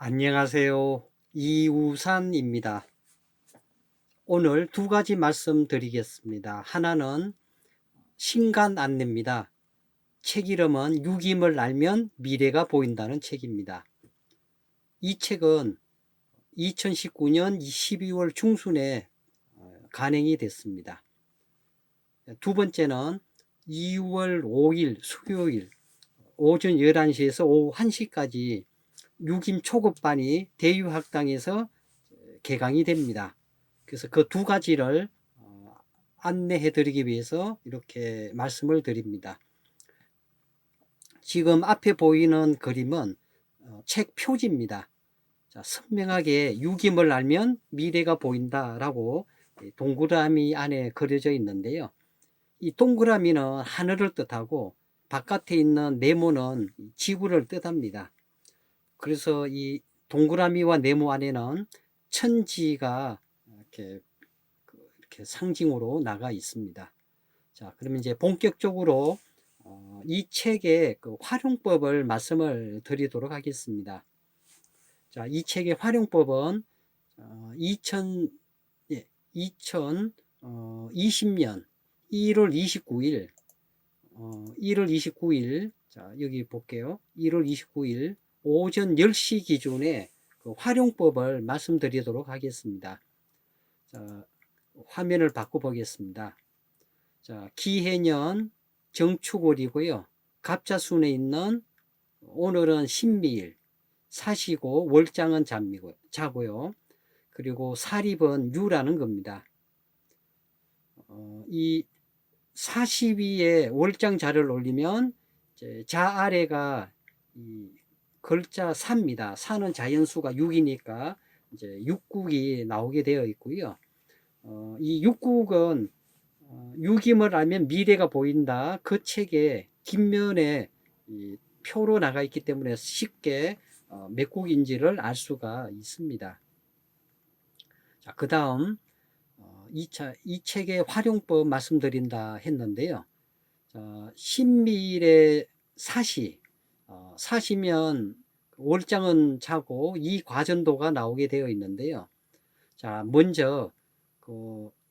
안녕하세요. 이우산입니다. 오늘 두 가지 말씀드리겠습니다. 하나는 신간 안내입니다. 책 이름은 유김을 알면 미래가 보인다는 책입니다. 이 책은 2019년 12월 중순에 간행이 됐습니다. 두 번째는 2월 5일 수요일 오전 11시에서 오후 1시까지 유김 초급반이 대유학당에서 개강이 됩니다. 그래서 그 두 가지를 안내해 드리기 위해서 이렇게 말씀을 드립니다. 지금 앞에 보이는 그림은 책 표지입니다. 자, 선명하게 유김을 알면 미래가 보인다 라고 동그라미 안에 그려져 있는데요. 이 동그라미는 하늘을 뜻하고 바깥에 있는 네모는 지구를 뜻합니다. 그래서 이 동그라미와 네모 안에는 천지가 이렇게 상징으로 나가 있습니다. 자, 그러면 이제 본격적으로 이 책의 그 활용법을 말씀을 드리도록 하겠습니다. 자, 이 책의 활용법은 2020년 1월 29일 1월 29일 자, 여기 볼게요. 1월 29일 오전 10시 기준에 그 활용법을 말씀드리도록 하겠습니다. 자, 화면을 바꿔 보겠습니다. 자, 기해년 정축월이고요. 갑자순에 있는 오늘은 신미일, 사시고 월장은 자고요. 그리고 사립은 유라는 겁니다. 이 42에 월장 자를 올리면 자 아래가 이 글자 사입니다. 사는 자연수가 6이니까 이제 육국이 나오게 되어 있고요. 이 육국은 유김을 알면 미래가 보인다. 그 책의 뒷면에 이 표로 나가 있기 때문에 쉽게 몇 국인지를 알 수가 있습니다. 자, 그 다음 이 책의 활용법 말씀드린다 했는데요. 신밀의 사시면 월장은 자고 이 과전도가 나오게 되어 있는데요. 자, 먼저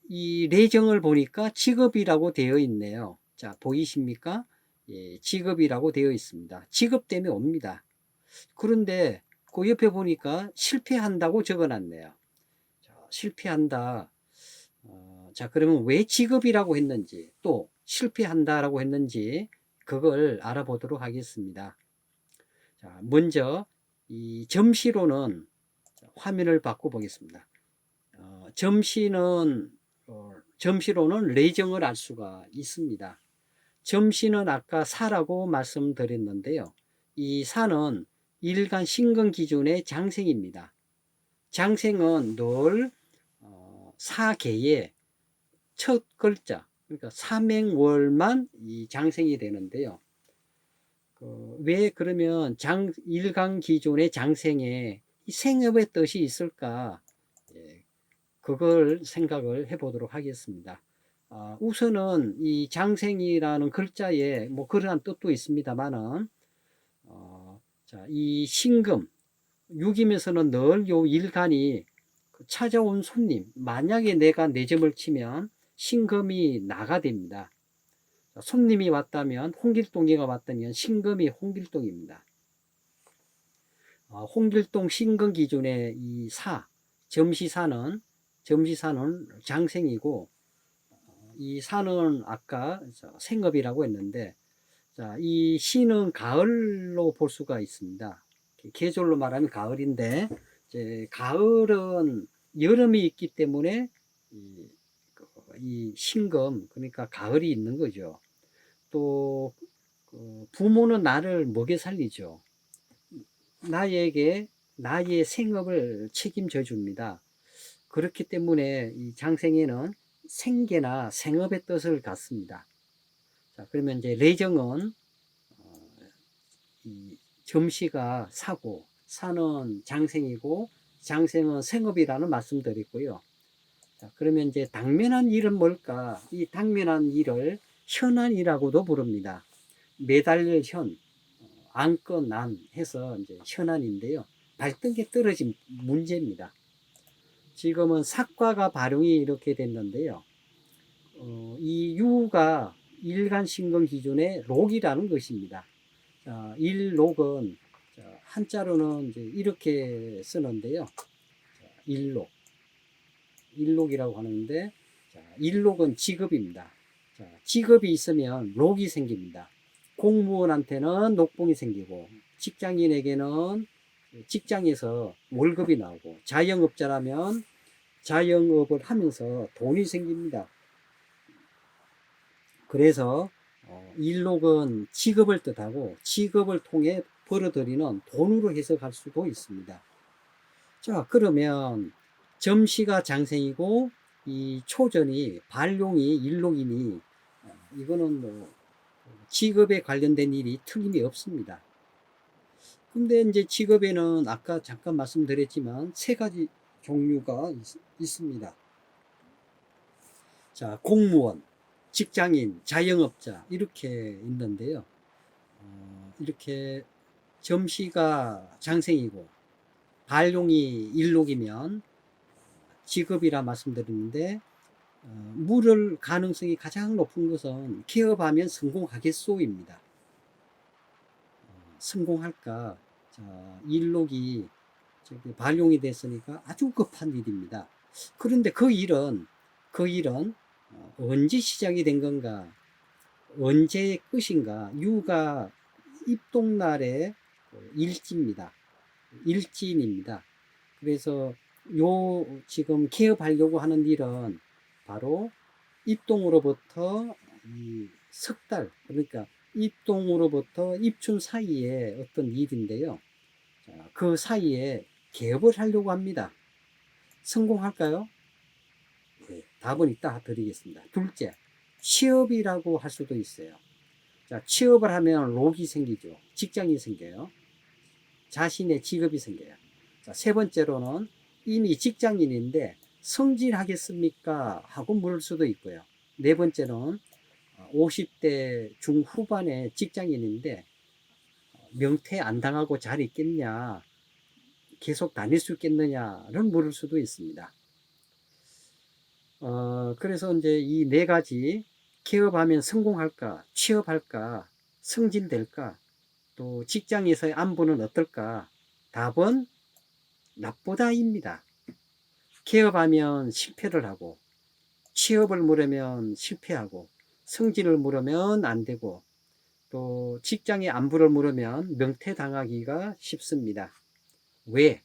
이 내정을 보니까 직업이라고 되어 있네요. 자, 보이십니까? 예, 직업이라고 되어 있습니다. 직업 때문에 옵니다. 그런데 그 옆에 보니까 실패한다고 적어놨네요. 자, 실패한다. 자, 그러면 왜 직업이라고 했는지 또 실패한다라고 했는지 그걸 알아보도록 하겠습니다. 자, 먼저 이 점시로는 화면을 바꿔 보겠습니다. 점시로는 레정을 알 수가 있습니다. 점시는 아까 사라고 말씀드렸는데요. 이 사는 일간 신금 기준의 장생입니다. 장생은 늘 사계의 첫 글자, 그러니까 삼행월만 이 장생이 되는데요. 왜 그러면 일간 기존의 장생에 이 생업의 뜻이 있을까? 예, 그걸 생각을 해보도록 하겠습니다. 우선은 이 장생이라는 글자에 뭐 그러한 뜻도 있습니다만은, 자, 이 신금, 육임에서는 늘 요 일간이 찾아온 손님, 만약에 내가 내 점을 치면 신금이 나가 됩니다. 손님이 왔다면 홍길동이가 왔다면 신금이 홍길동입니다. 홍길동 신금 기준의 이 점시사는 장생이고, 이 사는 아까 생업이라고 했는데, 자, 이 시는 가을로 볼 수가 있습니다. 계절로 말하면 가을인데, 이제 가을은 여름이 있기 때문에 이 신금, 그러니까 가을이 있는 거죠. 또 부모는 나를 먹여 살리죠. 나의 생업을 책임져 줍니다. 그렇기 때문에 이 장생에는 생계나 생업의 뜻을 갖습니다. 자, 그러면 이제 레정은 이 점시가 사고, 사는 장생이고, 장생은 생업이라는 말씀드렸고요. 자, 그러면 이제 당면한 일은 뭘까? 이 당면한 일을 현안이라고도 부릅니다. 매달 현, 안건 안 해서 이제 현안인데요. 발등에 떨어진 문제입니다. 지금은 사과가 발용이 이렇게 됐는데요. 이 유가 일간신경 기준의 록이라는 것입니다. 자, 일록은 한자로는 이제 이렇게 쓰는데요. 일록, 일록이라고 하는데, 자, 일록은 직업입니다. 자, 직업이 있으면 록이 생깁니다. 공무원한테는 녹봉이 생기고, 직장인에게는 직장에서 월급이 나오고, 자영업자라면 자영업을 하면서 돈이 생깁니다. 그래서 일록은 직업을 뜻하고, 직업을 통해 벌어들이는 돈으로 해석할 수도 있습니다. 자, 그러면 점시가 장생이고 이 초전이 발용이 일록이니 이거는 뭐 직업에 관련된 일이 틀림이 없습니다. 근데 이제 직업에는 아까 잠깐 말씀드렸지만 세 가지 종류가 있습니다. 자, 공무원, 직장인, 자영업자 이렇게 있는데요. 이렇게 점시가 장생이고 발용이 일록이면 직업이라 말씀드렸는데 물을 가능성이 가장 높은 것은 개업하면 성공하겠소입니다. 성공할까? 자, 일록이 발용이 됐으니까 아주 급한 일입니다. 그런데 그 일은 언제 시작이 된 건가? 언제의 끝인가? 유가 입동날의 일지입니다. 일진입니다. 그래서 지금 개업하려고 하는 일은 바로 입동으로부터 석 달, 그러니까 입동으로부터 입춘 사이에 어떤 일인데요. 그 사이에 개업을 하려고 합니다. 성공할까요? 네, 답은 이따 드리겠습니다. 둘째, 취업이라고 할 수도 있어요. 자, 취업을 하면 록이 생기죠. 직장이 생겨요. 자신의 직업이 생겨요. 자, 세 번째로는 이미 직장인인데 성질하겠습니까? 하고 물을 수도 있고요. 네 번째는 50대 중후반의 직장인인데 명퇴 안 당하고 잘 있겠냐? 계속 다닐 수 있겠느냐를 물을 수도 있습니다. 그래서 이제 이 네 가지 개업하면 성공할까? 취업할까? 승진될까? 또 직장에서의 안부는 어떨까? 답은 나쁘다입니다. 개업하면 실패를 하고, 취업을 물으면 실패하고, 승진을 물으면 안 되고, 또 직장의 안부를 물으면 명퇴당하기가 쉽습니다. 왜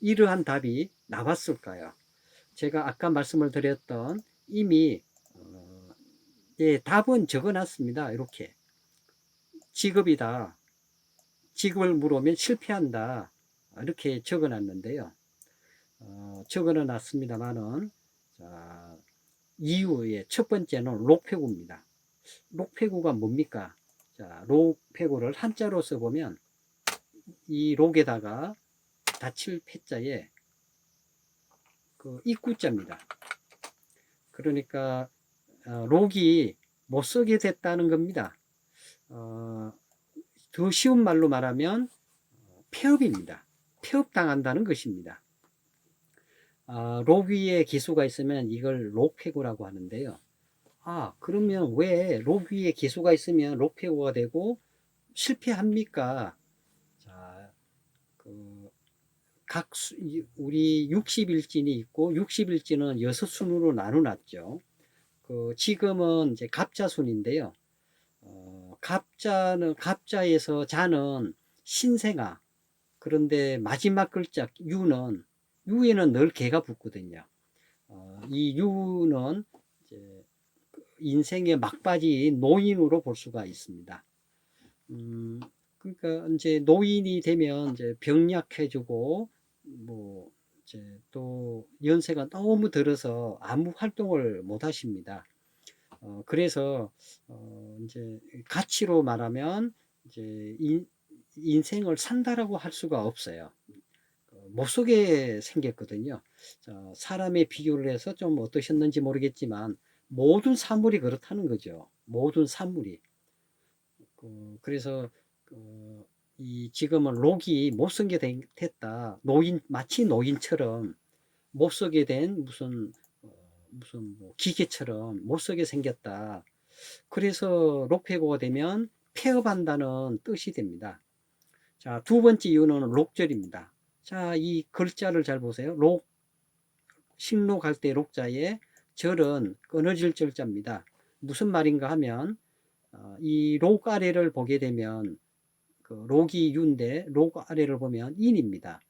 이러한 답이 나왔을까요? 제가 아까 말씀을 드렸던 이미 예, 답은 적어놨습니다. 이렇게 직업이다. 직업을 물으면 실패한다. 이렇게 적어놨는데요. 적어놨습니다만은 이유의 첫 번째는 록패구입니다. 록패구가 뭡니까? 자, 록패구를 한자로 써보면 이 록에다가 닫힐 패자에 그 입구자입니다. 그러니까 록이 못 쓰게 됐다는 겁니다. 더 쉬운 말로 말하면 폐업입니다. 폐업당한다는 것입니다. 록 위에 기수가 있으면 이걸 록패구라고 하는데요. 그러면 왜 록 위에 기수가 있으면 록패구가 되고 실패합니까? 자, 우리 60일진이 있고 60일진은 6순으로 나눠놨죠. 지금은 이제 갑자순인데요. 갑자에서 자는 신생아. 그런데 마지막 글자 유에는 늘 개가 붙거든요. 이 유는 이제 인생의 막바지인 노인으로 볼 수가 있습니다. 그러니까 이제 노인이 되면 이제 병약해지고 뭐 이제 또 연세가 너무 들어서 아무 활동을 못 하십니다. 그래서 이제 가치로 말하면 이제 인생을 산다라고 할 수가 없어요. 못 속에 생겼거든요. 사람의 비교를 해서 좀 어떠셨는지 모르겠지만 모든 사물이 그렇다는 거죠. 모든 사물이. 그래서 지금은 록이 못 쓰게 됐다. 노인, 마치 노인처럼 못 쓰게 된 무슨 뭐 기계처럼 못 쓰게 생겼다. 그래서 록폐고가 되면 폐업한다는 뜻이 됩니다. 자, 두 번째 이유는 록절입니다. 자, 이 글자를 잘 보세요. 록, 식록할 때 록자에 절은 끊어질 절자입니다. 무슨 말인가 하면 이 록 아래를 보게 되면 그 록이 유인데 록 아래를 보면 인입니다.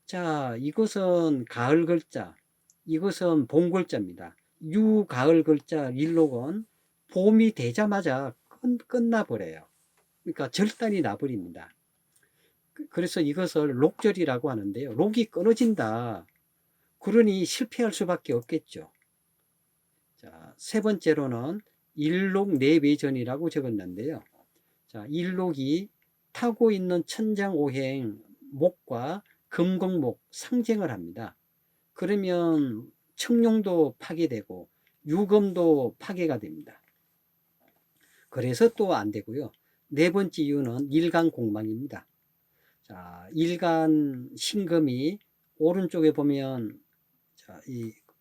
자, 이것은 가을 글자, 이것은 봄 글자입니다. 유 가을 글자 일록은 봄이 되자마자 끝나버려요. 그러니까 절단이 나버립니다. 그래서 이것을 록절이라고 하는데요. 록이 끊어진다. 그러니 실패할 수밖에 없겠죠. 자, 세 번째로는 일록내외전이라고 적었는데요. 자, 일록이 타고 있는 천장오행 목과 금곡목 상징을 합니다. 그러면 청룡도 파괴되고 유금도 파괴가 됩니다. 그래서 또 안 되고요. 네 번째 이유는 일간공망입니다. 자, 일간 신금이 오른쪽에 보면 자,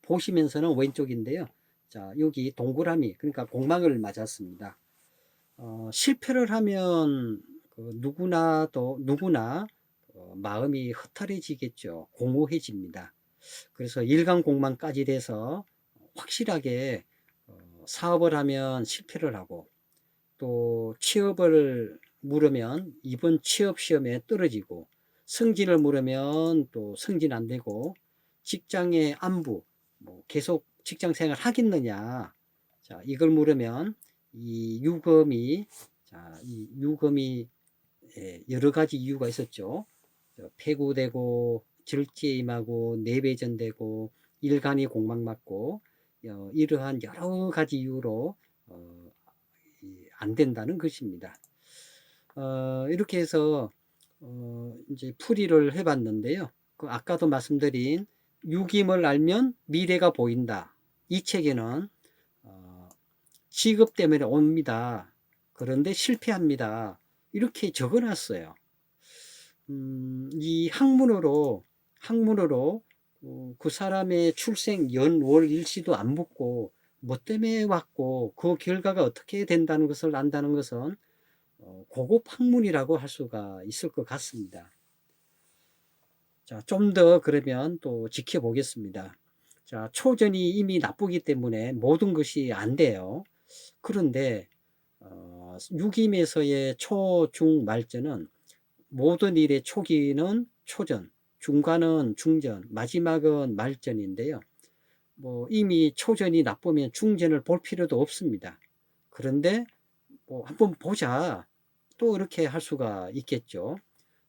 보시면서는 왼쪽인데요. 자, 여기 동그라미, 그러니까 공망을 맞았습니다. 실패를 하면 누구나 마음이 허탈해지겠죠. 공허해집니다. 그래서 일간공망까지 돼서 확실하게 사업을 하면 실패를 하고 또 취업을 물으면 이번 취업 시험에 떨어지고 승진을 물으면 또 승진 안 되고 직장의 안부 뭐 계속 직장 생활 하겠느냐 자 이걸 물으면 이 유금이 여러 가지 이유가 있었죠. 폐구되고 절제에 임하고 내배전되고 일간이 공망 맞고 이러한 여러 가지 이유로 안 된다는 것입니다. 이렇게 해서 이제 풀이를 해봤는데요. 아까도 말씀드린 유김을 알면 미래가 보인다. 이 책에는 직업 때문에 옵니다. 그런데 실패합니다. 이렇게 적어놨어요. 이 학문으로 그 사람의 출생 연, 월, 일시도 안 묻고 뭐 때문에 왔고 그 결과가 어떻게 된다는 것을 안다는 것은 고급 학문이라고 할 수가 있을 것 같습니다. 자, 좀 더 그러면 또 지켜보겠습니다. 자, 초전이 이미 나쁘기 때문에 모든 것이 안 돼요. 그런데 유김에서의 초, 중, 말전은 모든 일의 초기는 초전, 중간은 중전, 마지막은 말전인데요. 뭐 이미 초전이 나쁘면 중전을 볼 필요도 없습니다. 그런데 뭐 한번 보자 또 이렇게 할 수가 있겠죠.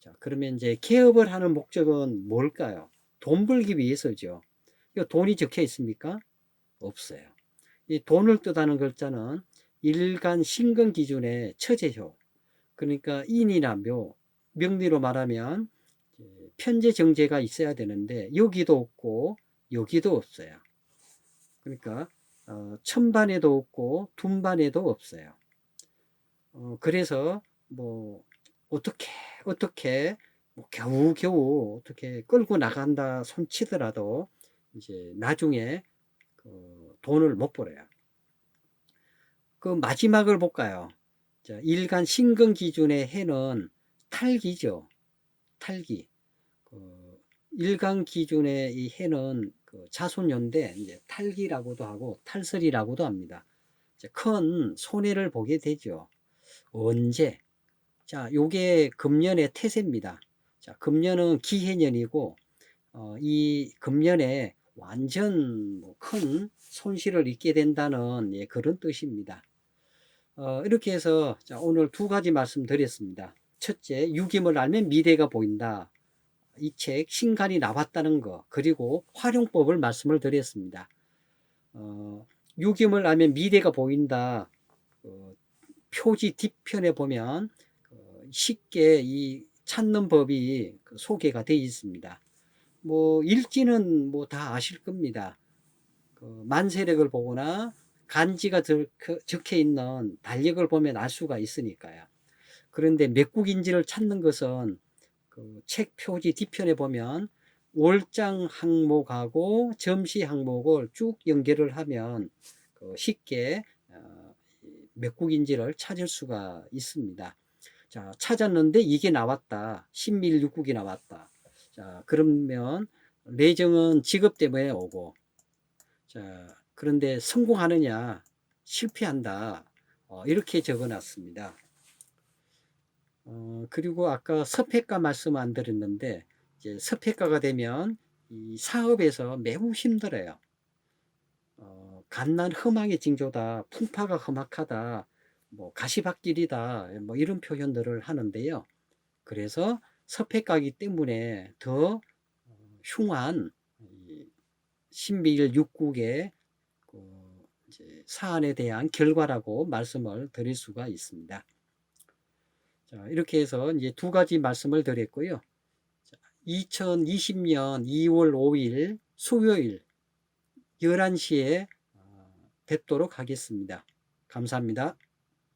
자, 그러면 이제 개업을 하는 목적은 뭘까요? 돈 벌기 위해서죠. 이거 돈이 적혀 있습니까? 없어요. 이 돈을 뜻하는 글자는 일간 신금 기준의 처제효. 그러니까 인이나 묘, 명리로 말하면 편제 정제가 있어야 되는데 여기도 없고 여기도 없어요. 그러니까 천반에도 없고 둔반에도 없어요. 그래서 뭐 어떻게 뭐 겨우겨우 어떻게 끌고 나간다 손치더라도 이제 나중에 돈을 못 벌어요. 그 마지막을 볼까요? 자, 일간 신금 기준의 해는 탈기죠. 탈기. 일간 기준의 이 해는 자손연대 이제 탈기라고도 하고 탈설이라고도 합니다. 큰 손해를 보게 되죠. 언제? 자, 요게 금년의 태세입니다. 자, 금년은 기해년이고, 이 금년에 완전 큰 손실을 입게 된다는 그런 뜻입니다. 이렇게 해서 자, 오늘 두 가지 말씀드렸습니다. 첫째, 유김을 알면 미래가 보인다. 이 책 신간이 나왔다는 거 그리고 활용법을 말씀을 드렸습니다. 유김을 알면 미래가 보인다. 표지 뒤편에 보면 쉽게 이 찾는 법이 소개가 되어 있습니다. 뭐 일지는 뭐 다 아실 겁니다. 만세력을 보거나 간지가 적혀 있는 달력을 보면 알 수가 있으니까요. 그런데 맥국인지를 찾는 것은 그 책 표지 뒤편에 보면 월장 항목하고 점시 항목을 쭉 연결을 하면 그 쉽게 맥국인지를 찾을 수가 있습니다. 자, 찾았는데 이게 나왔다. 신밀육국이 나왔다. 자, 그러면 내정은 직업 때문에 오고, 자, 그런데 성공하느냐, 실패한다. 이렇게 적어 놨습니다. 그리고 아까 섭외가 말씀 안 드렸는데, 이제 섭외가가 되면 이 사업에서 매우 힘들어요. 갓난 험하게 징조다, 풍파가 험악하다, 뭐 가시밭길이다, 뭐 이런 표현들을 하는데요. 그래서 섭외가기 때문에 더 흉한 신비일 육국의 그 사안에 대한 결과라고 말씀을 드릴 수가 있습니다. 자, 이렇게 해서 이제 두 가지 말씀을 드렸고요. 2020년 2월 5일 수요일 11시에 뵙도록 하겠습니다. 감사합니다.